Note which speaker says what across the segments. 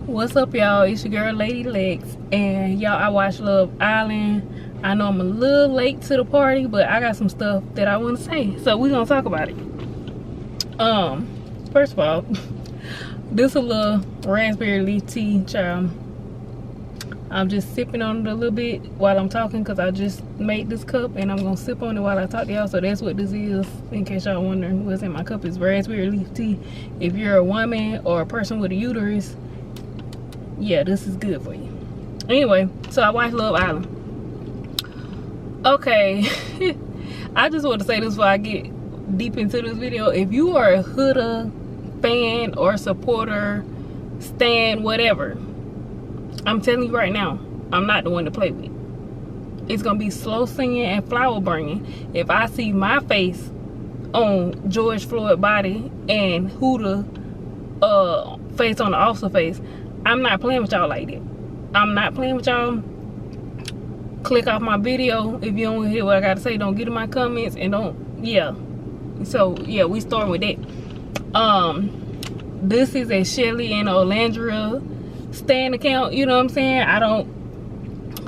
Speaker 1: What's up, y'all? It's your girl Lady Lex, and y'all, I watch Love Island. I know I'm a little late to the party, but I got some stuff that I want to say, so we're gonna talk about it. First of all, this a little raspberry leaf tea, child. I'm just sipping on it a little bit while I'm talking because I just made this cup, and I'm gonna sip on it while I talk to y'all. So that's what this is, in case y'all wondering what's in my cup. Is raspberry leaf tea. If you're a woman or a person with a uterus, yeah, this is good for you. Anyway, so I watched Love Island. Okay, I just want to say this before I get deep into this video. If you are a Huda fan or supporter, stan, whatever, I'm telling you right now, I'm not the one to play with. It's gonna be slow singing and flower bringing if I see my face on George Floyd body and Huda face on the officer face. I'm not playing with y'all like that. I'm not playing with y'all. Click off my video if you don't hear what I gotta say. Don't get in my comments and don't, yeah. So yeah, we start with that. This is a Shelly and Olandria stan account, you know what I'm saying? I don't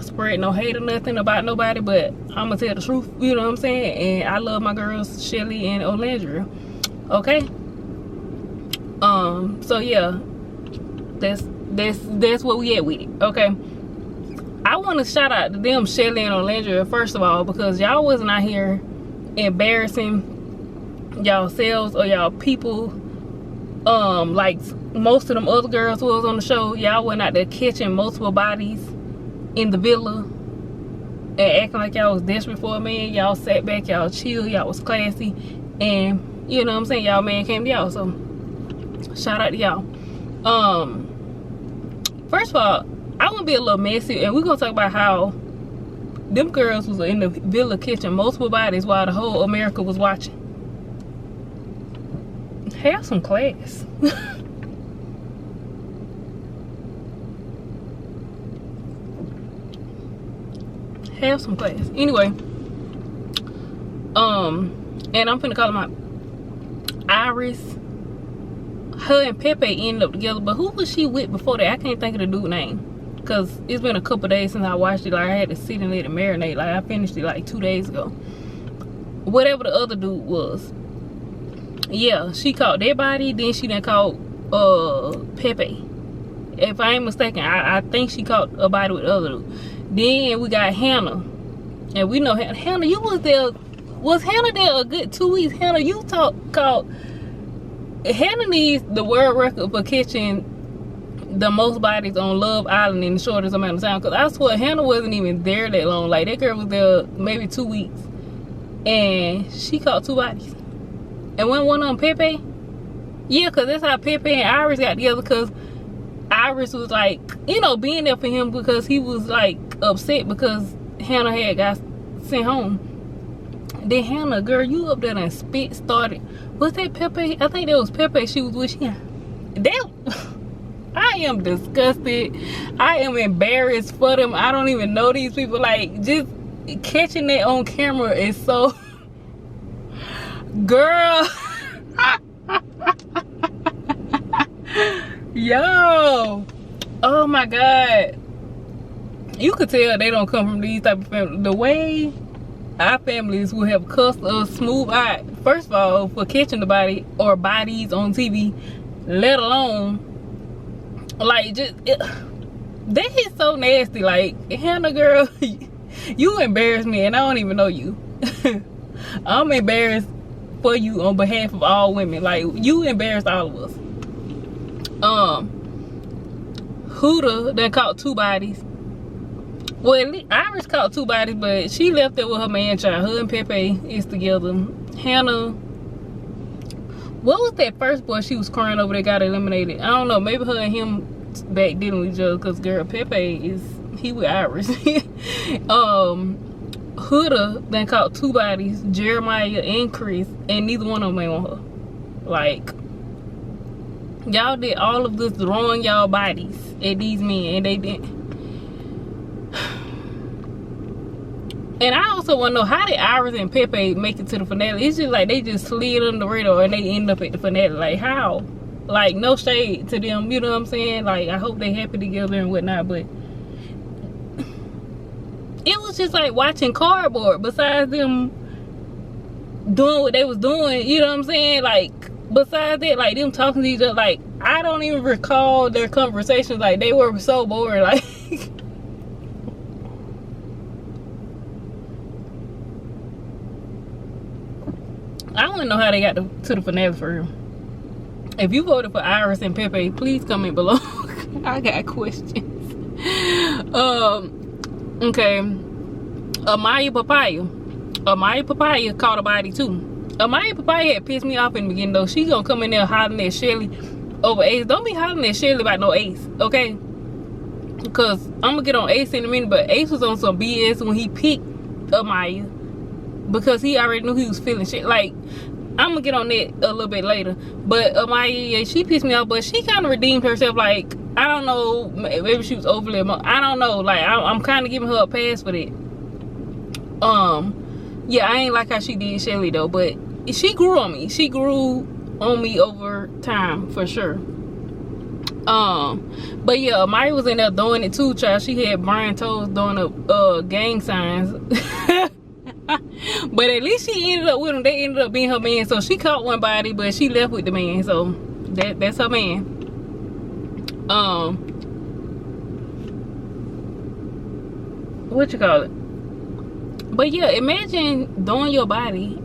Speaker 1: spread no hate or nothing about nobody, but I'm gonna tell the truth, you know what I'm saying? And I love my girls Shelly and Olandria. Okay? So yeah, that's what we at with it. Okay, I want to shout out to them, Shelly and Olandria, first of all, because y'all wasn't out here embarrassing y'all selves or y'all people like most of them other girls who was on the show. Y'all went out there catching multiple bodies in the villa and acting like y'all was desperate for a man. Y'all sat back, y'all chill, y'all was classy, and you know what I'm saying, y'all man came to y'all. So shout out to y'all. First of all, I want to be a little messy, and we're gonna talk about how them girls was in the villa catching multiple bodies while the whole America was watching. Have some class. Have some class. Anyway, and I'm finna call them out. Iris, her and Pepe ended up together, but who was she with before that? I can't think of the dude's name, because it's been a couple days since I watched it. Like, I had to sit and let it marinate. Like, I finished it like 2 days ago. Whatever the other dude was, yeah, she caught that body, then she done caught Pepe. If I ain't mistaken, I think she caught a body with the other dude. Then we got Hannah, and we know Hannah, you was there. Was Hannah there a good 2 weeks? Hannah, you caught. Hannah needs the world record for catching the most bodies on Love Island in the shortest amount of time. Because I swear Hannah wasn't even there that long. Like, that girl was there maybe 2 weeks, and she caught 2 bodies. And one on Pepe. Yeah, because that's how Pepe and Iris got together. Because Iris was like, you know, being there for him because he was like upset because Hannah had got sent home. Then Hannah, girl, you up there and spit started. Was that Pepe? I think that was Pepe she was with. Yeah. I am disgusted. I am embarrassed for them. I don't even know these people. Like, just catching that on camera is so... Girl. Yo. Oh my God. You could tell they don't come from these type of families. The way our families will have cussed us smooth out, first of all, for catching the body or bodies on TV, let alone, like, just, that is so nasty. Like, Hannah, girl, you embarrass me, and I don't even know you. I'm embarrassed for you on behalf of all women. Like, you embarrassed all of us. Huda done caught 2 bodies. Well, Iris caught 2 bodies, but she left there with her man child. Her and Pepe is together. Hannah, what was that first boy she was crying over that got eliminated? I don't know. Maybe her and him back dealing with each other, because girl, Pepe he with Iris. Huda then caught 2 bodies, Jeremiah and Chris, and neither one of them ain't on her. Like, y'all did all of this throwing y'all bodies at these men, and they didn't. And I also want to know, how did Iris and Pepe make it to the finale? It's just like they just slid under the radar and they end up at the finale. Like, how? Like, no shade to them, you know what I'm saying? Like, I hope they happy together and whatnot, but it was just like watching cardboard. Besides them doing what they was doing, you know what I'm saying? Like, besides that, like them talking to each other, like I don't even recall their conversations. Like, they were so boring. Like I don't even know how they got to the finale for real. If you voted for Iris and Pepe, please comment below. I got questions. Okay. Amaya Papaya caught a body too. Amaya Papaya had pissed me off in the beginning though. She gonna come in there hollering at Shelly over Ace. Don't be hollering at Shelly about no Ace, okay? Because I'm gonna get on Ace in a minute, but Ace was on some BS when he picked Amaya. Because he already knew he was feeling shit. Like, I'm gonna get on that a little bit later. But Amaya, yeah, she pissed me off, but she kind of redeemed herself. Like, I don't know, maybe she was overly emotional. I don't know. Like, I'm kind of giving her a pass for that. Yeah, I ain't like how she did Shelly though, but she grew on me. She grew on me over time for sure. But yeah, Amaya was in there doing it too, child. She had Brian Toes doing up gang signs. But at least she ended up with him. They ended up being her man. So she caught one body, but she left with the man. So that's her man. What you call it? But yeah, imagine doing your body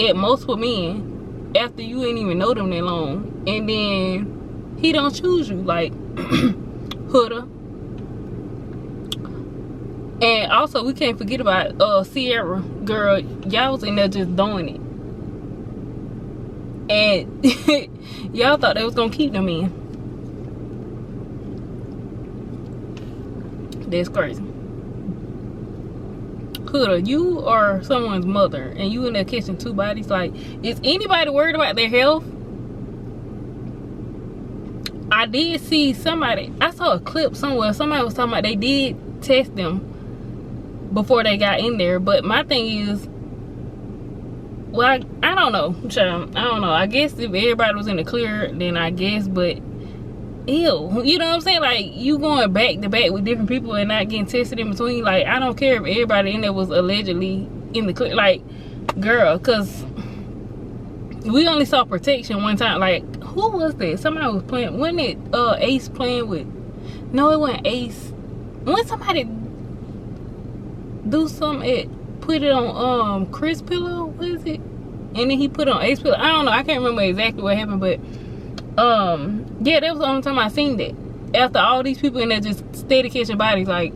Speaker 1: at multiple men after you ain't even know them that long, and then he don't choose you. Like, Huda. And also, we can't forget about Sierra. Girl, y'all was in there just doing it. And y'all thought they was gonna keep them in. That's crazy. Huda, you are someone's mother, and you in there catching two bodies. Like, is anybody worried about their health? I did see somebody, I saw a clip somewhere. Somebody was talking about they did test them before they got in there, but my thing is, well, I don't know, child. I don't know. I guess if everybody was in the clear, then I guess, but ew, you know what I'm saying? Like, you going back to back with different people and not getting tested in between. Like, I don't care if everybody in there was allegedly in the clear. Like, girl, because we only saw protection one time. Like, who was that? Somebody was playing, wasn't it Ace playing with, no, it wasn't Ace. When somebody do something, put it on Chris pillow, what is it? And then he put it on Ace pillow. I don't know, I can't remember exactly what happened, but yeah, that was the only time I seen that. After all these people in there just steady catching bodies, like,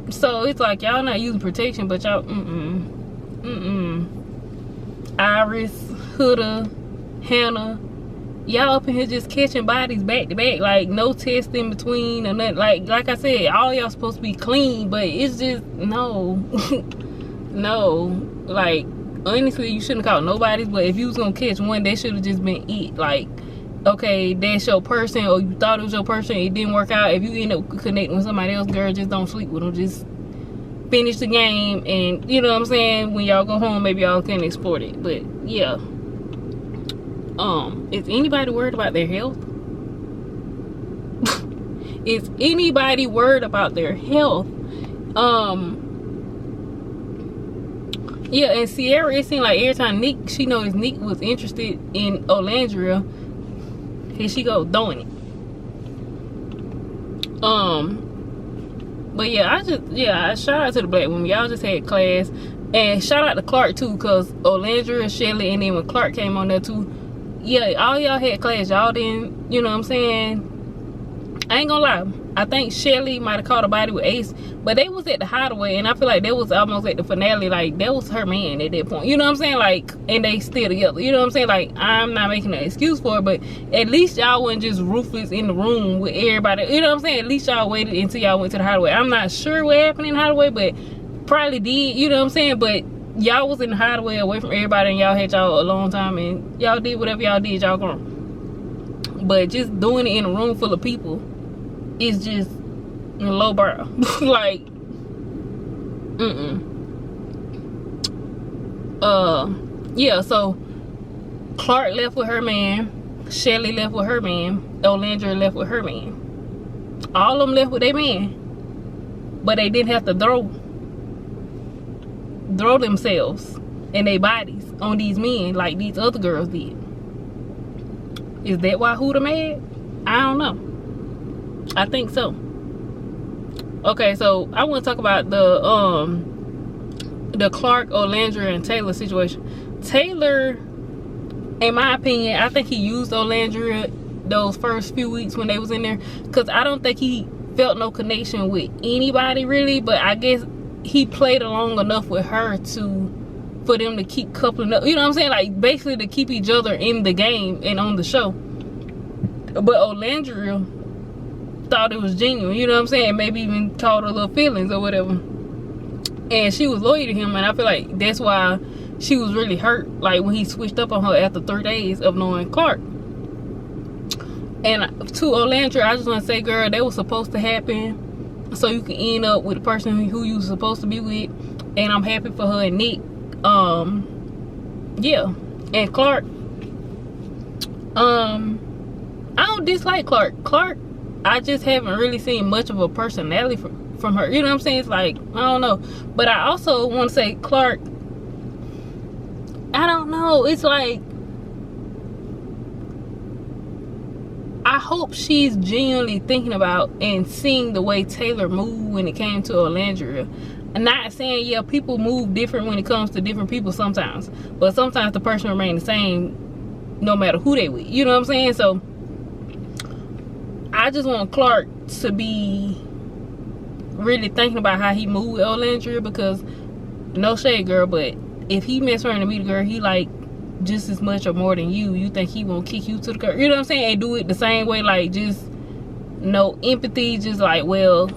Speaker 1: so it's like y'all not using protection, but y'all Iris, Huda, Hannah, y'all up in here just catching bodies back to back, like no test in between or nothing. Like I said, all y'all supposed to be clean, but it's just no. No, like, honestly, you shouldn't have caught nobody's, but if you was gonna catch one, that should have just been it. Like, okay, that's your person, or you thought it was your person, it didn't work out. If you end up connecting with somebody else, girl, just don't sleep with them. Just finish the game, and you know what I'm saying, when y'all go home, maybe y'all can export it. But yeah, is anybody worried about their health? Is anybody worried about their health? Yeah, and Sierra, it seemed like every time Nick, she noticed Nick was interested in Olandria, here she go doing it. But yeah, shout out to the black women. Y'all just had class. And shout out to Clark too, because Olandria, Shelly, and then when Clark came on there too, yeah, all y'all had class. Y'all didn't, you know what I'm saying? I ain't gonna lie, I think Shelly might have caught a body with Ace, but they was at the hideaway, and I feel like that was almost at the finale. Like, that was her man at that point, you know what I'm saying? Like, and they still together, you know what I'm saying? Like, I'm not making an excuse for it, but at least y'all wasn't just ruthless in the room with everybody, you know what I'm saying? At least y'all waited until y'all went to the hideaway. I'm not sure what happened in the hideaway, but probably did, you know what I'm saying? But y'all was in the hideaway away from everybody, and y'all had y'all a long time, and y'all did whatever y'all did, y'all grown. But just doing it in a room full of people is just low brow. Like, Yeah, so Clark left with her man, Shelly left with her man, Olandra left with her man. All of them left with their man, but they didn't have to throw themselves and their bodies on these men like these other girls did. Is that why Huda mad? I don't know. I think so. Okay, so I want to talk about the Clark, Olandra, and Taylor situation. Taylor, in my opinion, I think he used Olandra those first few weeks when they was in there, because I don't think he felt no connection with anybody really, but I guess he played along enough with her for them to keep coupling up, you know what I'm saying, like basically to keep each other in the game and on the show. But Olandra thought it was genuine, you know what I'm saying, maybe even taught her little feelings or whatever, and she was loyal to him, and I feel like that's why she was really hurt, like when he switched up on her after 3 days of knowing Clark. And to Olandra, I just want to say, girl, that was supposed to happen so you can end up with the person who you were supposed to be with, and I'm happy for her and Nick. Yeah, and Clark, I don't dislike Clark, I just haven't really seen much of a personality from her, you know what I'm saying? It's like, I don't know. But I also want to say Clark, I don't know, it's like, I hope she's genuinely thinking about and seeing the way Taylor moved when it came to Olandra. I'm not saying, yeah, people move different when it comes to different people sometimes, but sometimes the person remains the same no matter who they with, you know what I'm saying? So I just want Clark to be really thinking about how he moved with Olandra, because no shade, girl, but if he mess around to meet a girl he like just as much or more than you think he won't kick you to the curb, you know what I'm saying, and do it the same way, like just no empathy, just like, well,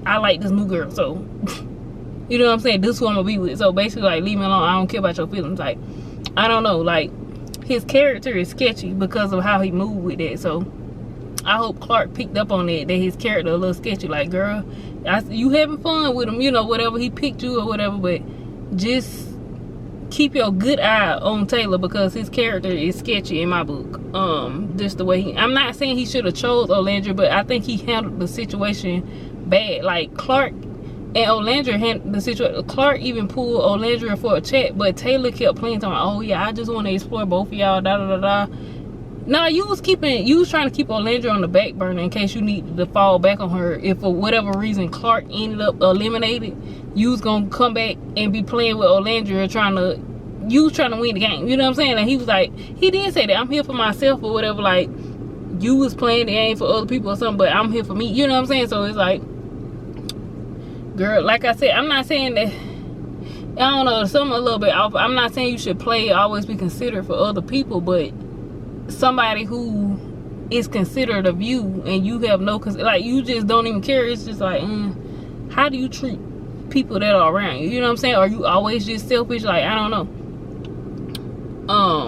Speaker 1: I like this new girl, so you know what I'm saying, this is who I'm gonna be with, so basically like, leave me alone, I don't care about your feelings. Like, I don't know, like his character is sketchy because of how he moved with that. So I hope Clark picked up on that his character a little sketchy, like, girl, you having fun with him, you know, whatever, he picked you or whatever, but just keep your good eye on Taylor, because his character is sketchy in my book. Just the way I'm not saying he should have chose Olandra, but I think he handled the situation bad. Like Clark and Olandra handled the situation. Clark even pulled Olandra for a chat, but Taylor kept playing talking, oh yeah, I just want to explore both of y'all, da da da da. No, you was trying to keep Olandra on the back burner in case you needed to fall back on her. If for whatever reason Clark ended up eliminated, you was gonna come back and be playing with Olandra, trying to win the game. You know what I'm saying? And he was like, he did say that, I'm here for myself or whatever. Like, you was playing the game for other people or something, but I'm here for me. You know what I'm saying? So it's like, girl, like I said, I'm not saying that, I don't know, something a little bit off. I'm not saying you should always be considerate for other people, but somebody who is considerate of you and you have no, like, you just don't even care. It's just like, how do you treat people that are around you? You know what I'm saying? Are you always just selfish? Like, I don't know.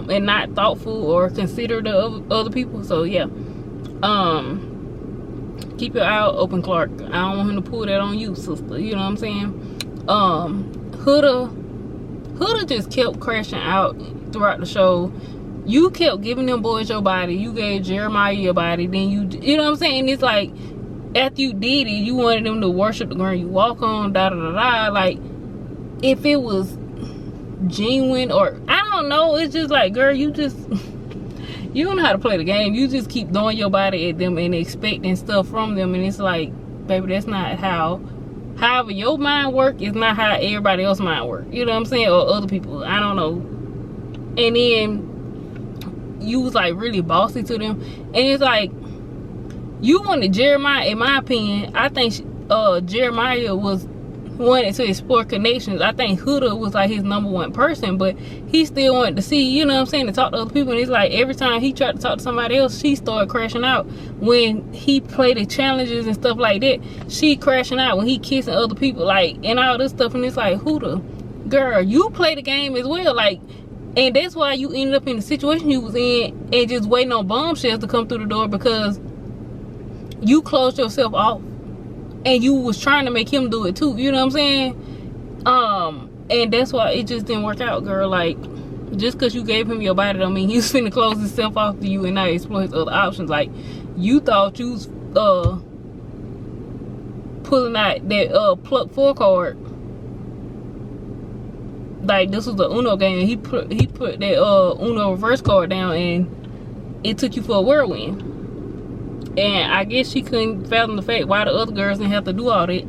Speaker 1: And not thoughtful or considerate of other people. So yeah, keep your eye open, Clark. I don't want him to pull that on you, sister. You know what I'm saying? Huda just kept crashing out throughout the show. You kept giving them boys your body. You gave Jeremiah your body. Then you know what I'm saying? It's like, after you did it, you wanted them to worship the ground you walk on, da da da da. Like, if it was genuine, or I don't know, it's just like, girl, you don't know how to play the game. You just keep throwing your body at them and expecting stuff from them, and it's like, baby, that's not however your mind work is not how everybody else's mind work. You know what I'm saying? Or other people, I don't know. And then you was like really bossy to them, and it's like, you wanted Jeremiah. In my opinion, I think Jeremiah wanted to explore connections. I think Huda was like his #1 person, but he still wanted to see, you know what I'm saying, to talk to other people. And it's like, every time he tried to talk to somebody else, she started crashing out. When he played the challenges and stuff like that, she crashing out. When he kissing other people, like, and all this stuff, and it's like, Huda, girl, you play the game as well. Like, and that's why you ended up in the situation you was in, and just waiting on bombshells to come through the door, because you closed yourself off and you was trying to make him do it too. You know what I'm saying? And that's why it just didn't work out, girl. Like, just because you gave him your body don't mean he's finna close himself off to you and not explore his other options. Like, you thought you was pulling out that pluck 4 card. Like, this was the Uno game. He put that Uno reverse card down, and it took you for a whirlwind. And I guess she couldn't fathom the fact why the other girls didn't have to do all that,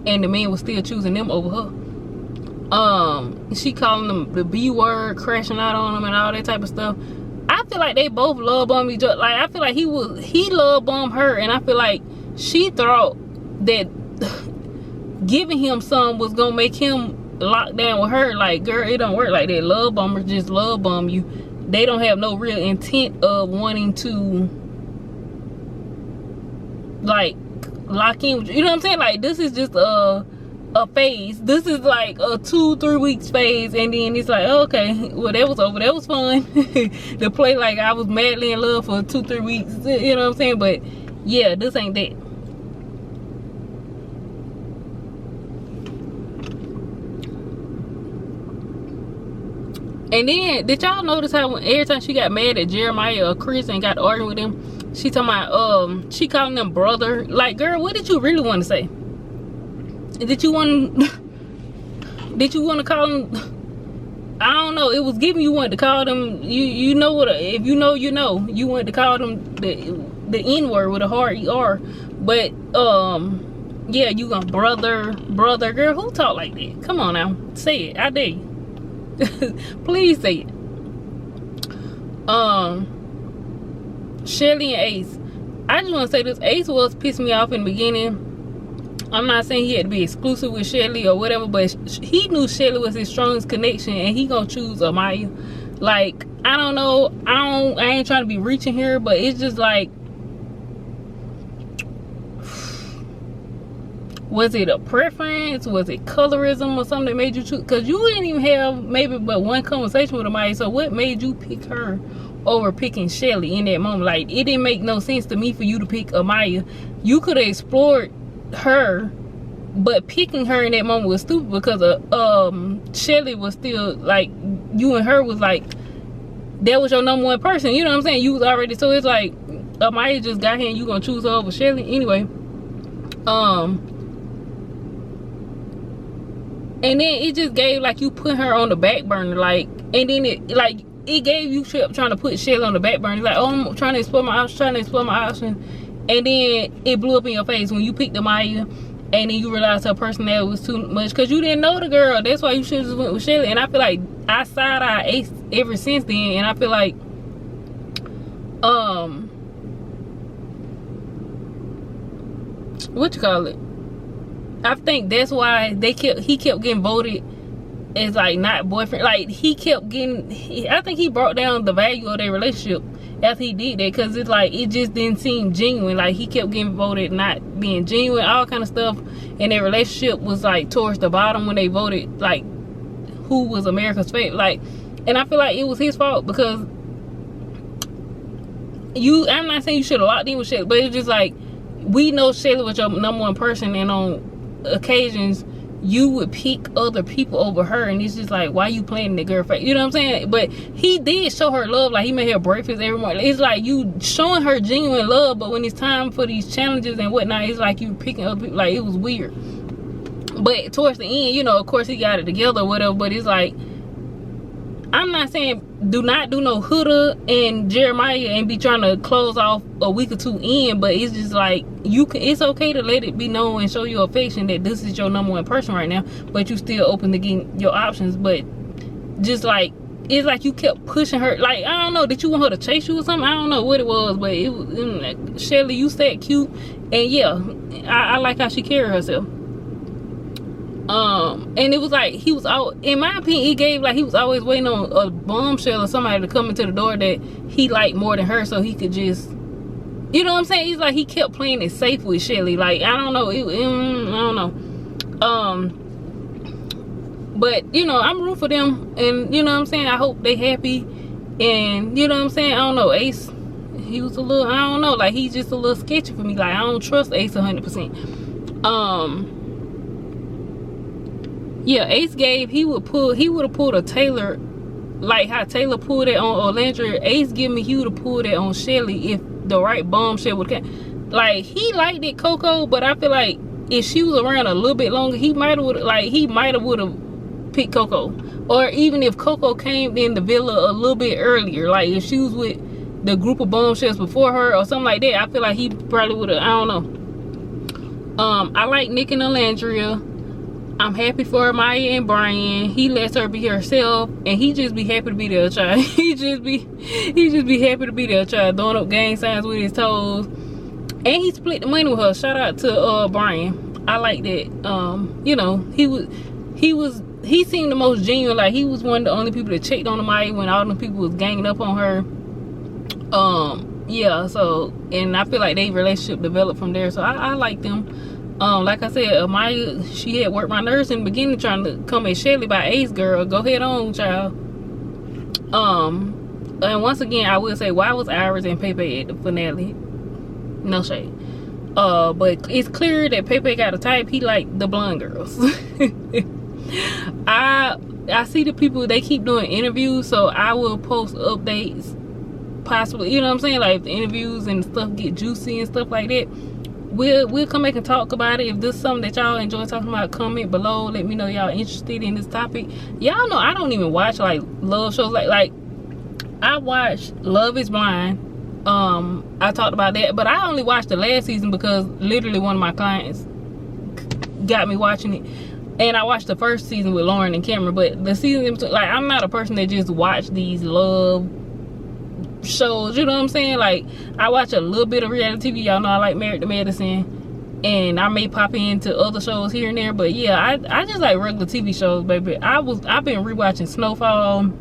Speaker 1: and the man was still choosing them over her. She calling them the B word, crashing out on them and all that type of stuff. I feel like they both love bomb each other. Like, I feel like he love bombed her, and I feel like she thought that giving him some was gonna make him lock down with her. Like, girl, it don't work like that. Love bombers just love bomb you. They don't have no real intent of wanting to, like, lock in with you. You know what I'm saying? Like, this is just a phase. This is like a 2-3 weeks phase, and then it's like, oh, okay, well, that was over. That was fun to play like I was madly in love for 2-3 weeks. You know what I'm saying? But yeah, this ain't that. And then, did y'all notice how every time she got mad at Jeremiah or Chris and got arguing with him, she talking about, she calling them brother? Like, girl, what did you really want to say? Did you want to call them, I don't know, it was giving you wanted to call them, you know what, if you know, you know, you wanted to call them the N-word with a hard ER. But, yeah, you gonna brother, girl, who talk like that? Come on now, say it, I dare you. Please say it. Shelly and Ace. I just want to say this. Ace was pissing me off in the beginning. I'm not saying he had to be exclusive with Shelly or whatever, but he knew Shelly was his strongest connection, and he gonna choose Amaya. Like, I don't know. I ain't trying to be reaching here, but it's just like, was it a preference? Was it colorism or something that made you choose? Because you didn't even have maybe but one conversation with Amaya. So what made you pick her over picking Shelly in that moment? Like, it didn't make no sense to me for you to pick Amaya. You could have explored her, but picking her in that moment was stupid because Shelly was still like, you and her was like, that was your number one person. You know what I'm saying? You was already, so it's like Amaya just got here and you gonna choose her over Shelly anyway. And then it just gave like you put her on the back burner, like, and then it gave you trying to put Shelly on the back burner. Like, oh, I'm trying to explore my option, and then it blew up in your face when you picked Amaya, and then you realized her personality was too much because you didn't know the girl. That's why you should have just went with Shelly. And I feel like I side-eye Ace ever since then, and I feel like what you call it? I think that's why he kept getting voted as like not boyfriend. Like, he kept getting, I think he brought down the value of their relationship after he did that, because it's like it just didn't seem genuine. Like, he kept getting voted not being genuine, all kind of stuff, and their relationship was like towards the bottom when they voted like who was America's favorite. Like, and I feel like it was his fault because I'm not saying you should have locked in with Shelly, but it's just like, we know Shelly was your number one person, and on occasions you would pick other people over her, and it's just like, why you playing the girl face? You know what I'm saying? But he did show her love. Like, he made her breakfast every morning. It's like you showing her genuine love, but when it's time for these challenges and whatnot, it's like you picking other people. Like, it was weird. But towards the end, you know, of course he got it together or whatever, but it's like, I'm not saying do not do no Huda and Jeremiah and be trying to close off a week or two in, but it's just like, it's okay to let it be known and show your affection that this is your number one person right now, but you still open to getting your options. But just like, it's like you kept pushing her. Like, I don't know, did you want her to chase you or something? I don't know what it was, but it was, Shelly, you said cute, and yeah, I like how she carried herself. And it was like, he was out, in my opinion, he gave like he was always waiting on a bombshell or somebody to come into the door that he liked more than her, so he could just, you know what I'm saying? He's like, he kept playing it safe with Shelly. Like, I don't know, I don't know. But you know, I'm rooting for them, and you know what I'm saying, I hope they happy. And you know what I'm saying, I don't know, Ace, he was a little, I don't know, like, he's just a little sketchy for me. Like, I don't trust Ace 100%. Yeah, Ace gave, he would have pulled a Taylor, like how Taylor pulled it on Orlandria. Ace give me he would have pulled it on Shelly if the right bombshell would have came. Like, he liked it, Coco, but I feel like if she was around a little bit longer, he might have would have picked Coco. Or even if Coco came in the villa a little bit earlier, like if she was with the group of bombshells before her or something like that, I feel like he probably would have, I don't know. I like Nick and Alandria. I'm happy for Maya and Brian. He lets her be herself, and he just be happy to be there, child. he just be happy to be there, child, throwing up gang signs with his toes. And he split the money with her. Shout out to Brian. I like that. You know, he seemed the most genuine. Like, he was one of the only people that checked on the Maya when all them people was ganging up on her. Yeah, so, and I feel like their relationship developed from there, so I like them. Like I said, Amaya, she had worked my nerves in the beginning trying to come at Shelly by Ace girl. Go ahead on, child. And once again, I will say, why was Iris and Pepe at the finale? No shade. But it's clear that Pepe got a type. He like the blonde girls. I see the people, they keep doing interviews, so I will post updates, possibly, you know what I'm saying? Like, if the interviews and stuff get juicy and stuff like that, we'll come back and talk about it. If this is something that y'all enjoy talking about, comment below. Let me know y'all interested in this topic. Y'all know I don't even watch like love shows. Like I watch Love is Blind. I talked about that, but I only watched the last season because literally one of my clients got me watching it, and I watched the first season with Lauren and Cameron. But the season, like, I'm not a person that just watch these love shows, you know what I'm saying? Like, I watch a little bit of reality TV. Y'all know I like Married to Medicine, and I may pop into other shows here and there, but yeah, I just like regular TV shows, baby. I've been rewatching Snowfall.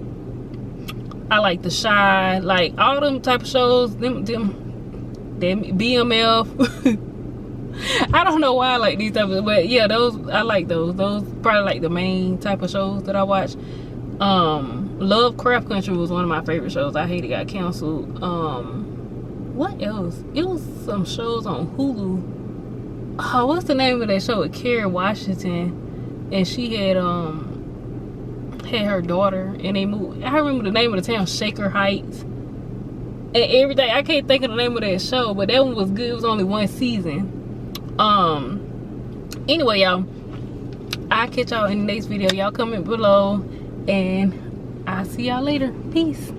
Speaker 1: I like The Shy, like all them type of shows, them BMF. I don't know why I like these type of, but yeah, those, I like those probably like the main type of shows that I watch. Lovecraft Country was one of my favorite shows. I hate it got canceled. What else? It was some shows on Hulu. Oh, what's the name of that show with Kerry Washington? And she had her daughter, and they moved. I remember the name of the town, Shaker Heights. And everything, I can't think of the name of that show, but that one was good. It was only one season. Anyway, y'all, I'll catch y'all in the next video. Y'all comment below, and I'll see y'all later. Peace.